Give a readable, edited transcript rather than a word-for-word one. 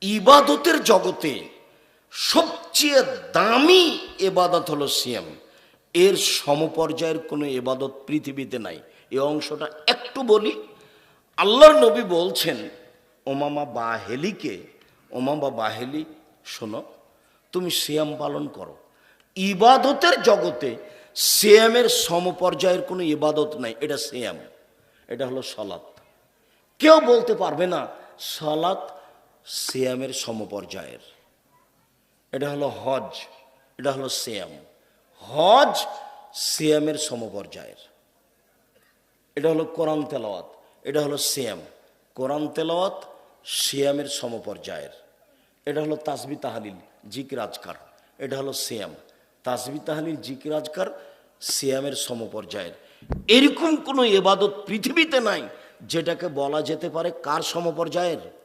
ইবাদতের জগতে সবচেয়ে দামি এবাদত হলো সিয়াম। এর সমপর্যায়ের কোনো এবাদত পৃথিবীতে নাই। এই অংশটা একটু বলি। আল্লাহর নবী বলছেন ওমামা বাহেলি, শোনো, তুমি সিয়াম পালন করো। ইবাদতের জগতে সিয়ামের সমপর্যায়ের কোনো ইবাদত নাই। এটা সিয়াম, এটা হলো সালাত। কেউ বলতে পারবে না সালাত সিয়ামের সমপর্যায়ের। এটা হলো হজ, এটা হলো সিয়াম। হজ সিয়ামের সমপর্যায়ের। এটা হলো কোরআন তেলাওয়াত, এটা হলো সিয়াম। কোরআন তেলাওয়াত সিয়ামের সমপর্যায়ের। এটা হলো তাসবিহ তাহলিল জিকির আজকার, এটা হলো সিয়াম। তাসবিহ তাহলিল জিকির আজকার সিয়ামের সমপর্যায়ের। এরকম কোনো ইবাদত পৃথিবীতে নাই যেটাকে বলা যেতে পারে কার সমপর্যায়ের।